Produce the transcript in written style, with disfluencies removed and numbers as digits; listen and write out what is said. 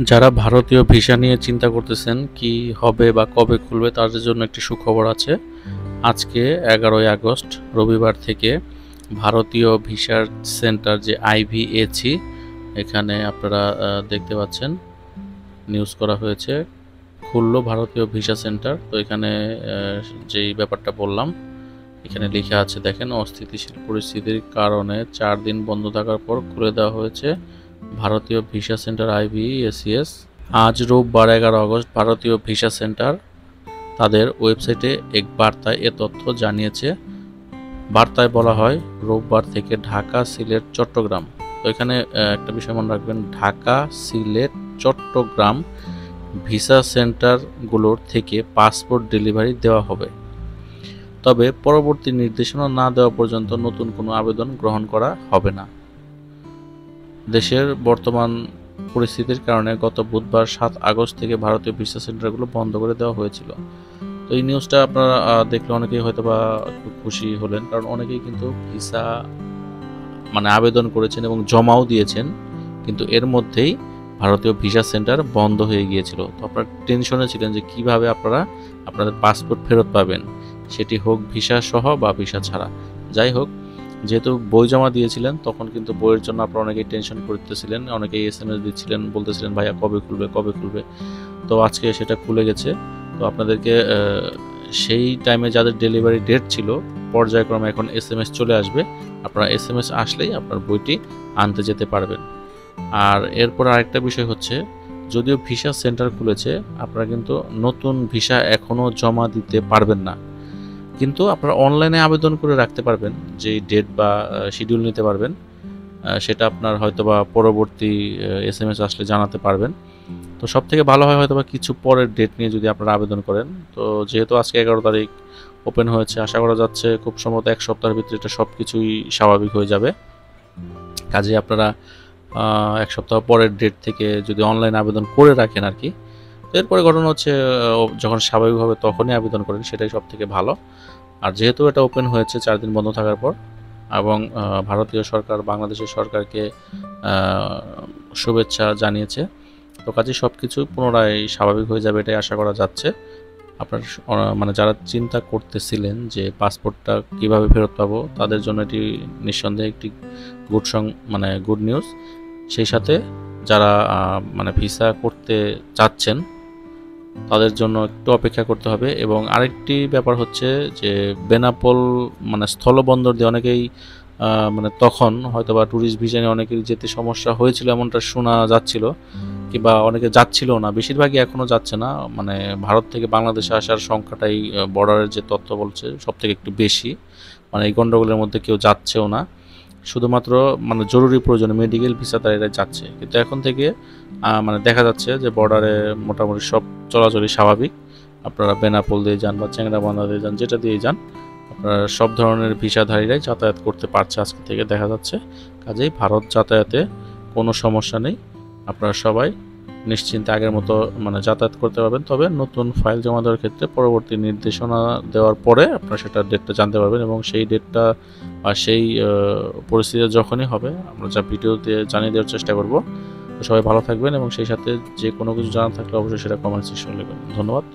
যারা ভারতীয় ভিসা নিয়ে চিন্তা করতেছেন কি হবে বা কবে খুলবে তাদের জন্য একটি সুখবর আছে। আজকে 11ই আগস্ট রবিবার থেকে ভারতীয় ভিসার সেন্টার যে IVAC, এখানে আপনারা দেখতে পাচ্ছেন নিউজ করা হয়েছে, খুললো ভারতীয় ভিসা সেন্টার। তো এখানে যেই ব্যাপারটা বললাম এখানে লেখা আছে, দেখেন, অস্থিতিশীল পরিস্থিতির কারণে 4 দিন বন্ধ থাকার পর খুলে দেওয়া হয়েছে ভারতীয় ভিসা সেন্টার IVACS। আজ রোববার 11 আগস্ট ভারতীয় ভিসা সেন্টার তাদের ওয়েবসাইটে এক বার্তায় এ তথ্য জানিয়েছে। বার্তায় বলা হয়, রোববার থেকে ঢাকা, সিলেট, চট্টগ্রাম, তো এখানে একটা বিষয় মনে রাখবেন, ঢাকা, সিলেট, চট্টগ্রাম ভিসা সেন্টারগুলোর থেকে পাসপোর্ট ডেলিভারি দেওয়া হবে। তবে পরবর্তী নির্দেশনা না দেওয়া পর্যন্ত নতুন কোনো আবেদন গ্রহণ করা হবে না। দেশের বর্তমান পরিস্থিতির কারণে গত বুধবার 7 আগস্ট থেকে ভারতীয় ভিসা সেন্টারগুলো বন্ধ করে দেওয়া হয়েছিল। তো এই নিউজটা আপনারা দেখলে অনেকেই হয়তো বা একটু খুশি হলেন, কারণ অনেকেই কিন্তু ভিসা আবেদন করেছেন এবং জমাও দিয়েছেন, কিন্তু এর মধ্যেই ভারতীয় ভিসা সেন্টার বন্ধ হয়ে গিয়েছিল। তো আপনারা টেনশনে ছিলেন যে কিভাবে আপনারা আপনাদের পাসপোর্ট ফেরত পাবেন, সেটি হোক ভিসা সহ বা ভিসা ছাড়া। যাই হোক, যেহেতু বই জমা দিয়েছিলেন তখন কিন্তু বইয়ের জন্য আপনারা অনেকেই টেনশন করতেছিলেন, অনেকেই SMS দিচ্ছিলেন, বলতেছিলেন ভাইয়া কবে খুলবে কবে খুলবে। তো আজকে সেটা খুলে গেছে। তো আপনাদেরকে সেই টাইমে যাদের ডেলিভারি ডেট ছিল পর্যায়ক্রমে এখন SMS চলে আসবে। আপনারা SMS আসলেই আপনার বইটি আনতে যেতে পারবেন। আর এরপর আরেকটা বিষয় হচ্ছে, যদিও ভিসা সেন্টার খুলেছে, আপনারা কিন্তু নতুন ভিসা এখনও জমা দিতে পারবেন না, কিন্তু আপনারা অনলাইনে আবেদন করে রাখতে পারবেন, যে ডেট বা শিডিউল নিতে পারবেন। সেটা আপনার হয়তোবা পরবর্তী SMS আসলে জানাতে পারবেন। তো সব থেকে ভালো হয় হয়তোবা কিছু পরের ডেট নিয়ে যদি আপনারা আবেদন করেন। তো যেহেতু আজকে 11 তারিখ ওপেন হয়েছে, আশা করা যাচ্ছে খুব সম্ভবত 1 সপ্তাহের ভিতরে এটা সব কিছুই স্বাভাবিক হয়ে যাবে। কাজে আপনারা 1 সপ্তাহ পরের ডেট থেকে যদি অনলাইন আবেদন করে রাখেন আর কি, তো এরপরে ঘটনা হচ্ছে যখন স্বাভাবিক হবে তখনই আবেদন করেন, সেটাই সব থেকে ভালো। আর যেহেতু এটা ওপেন হয়েছে 4 দিন বন্ধ থাকার পর, এবং ভারতীয় সরকার বাংলাদেশের সরকারকে শুভেচ্ছা জানিয়েছে, তো কাজে সব কিছু পুনরায় স্বাভাবিক হয়ে যাবে, এটাই আশা করা যাচ্ছে। আপনার যারা চিন্তা করতেছিলেন যে পাসপোর্টটা কিভাবে ফেরত পাবো, তাদের জন্য এটি নিঃসন্দেহে একটি গুড নিউজ। সেই সাথে যারা ভিসা করতে চাচ্ছেন তাদের জন্য একটু অপেক্ষা করতে হবে। এবং আরেকটি ব্যাপার হচ্ছে যে বেনাপোল স্থলবন্দর দিয়ে অনেকেই তখন হয়তোবা ট্যুরিস্ট ভিসা নিয়ে অনেকেই যেতে সমস্যা হয়েছিল, এমনটা শোনা যাচ্ছিল, কিংবা অনেকে যাচ্ছিল না, বেশিরভাগই এখনও যাচ্ছে না। ভারত থেকে বাংলাদেশে আসার সংখ্যাটাই বর্ডারের যে তথ্য বলছে সব থেকে একটু বেশি, এই গণ্ডগোলের মধ্যে কেউ যাচ্ছেও না, শুধুমাত্র জরুরি প্রয়োজনে মেডিকেল ভিসা তারা যাচ্ছে। কিন্তু এখন থেকে দেখা যাচ্ছে যে বর্ডারে মোটামুটি সব চলাচলই স্বাভাবিক। আপনারা বেনাপোল দিয়ে যান বা চ্যাংড়াবান্ধা দিয়ে যান, যেটা দিয়ে যান, আপনারা সব ধরনের ভিসাধারীরাই যাতায়াত করতে পারছে আজকে থেকে, দেখা যাচ্ছে। কাজেই ভারত যাতায়াতে কোনো সমস্যা নেই, আপনারা সবাই নিশ্চিন্তে আগের মতো যাতায়াত করতে পারবেন। তবে নতুন ফাইল জমা দেওয়ার ক্ষেত্রে পরবর্তী নির্দেশনা দেওয়ার পরে আপনারা সেটা ডেটটা জানতে পারবেন, এবং সেই ডেটটা বা সেই পরিস্থিতি যখনই হবে আমরা যা ভিডিওতে জানিয়ে দেওয়ার চেষ্টা করব। সবাই ভালো থাকবেন, এবং সেই সাথে যে কোনো কিছু জানা থাকলে অবশ্যই সেটা কমেন্ট সেকশনে লিখবেন। ধন্যবাদ।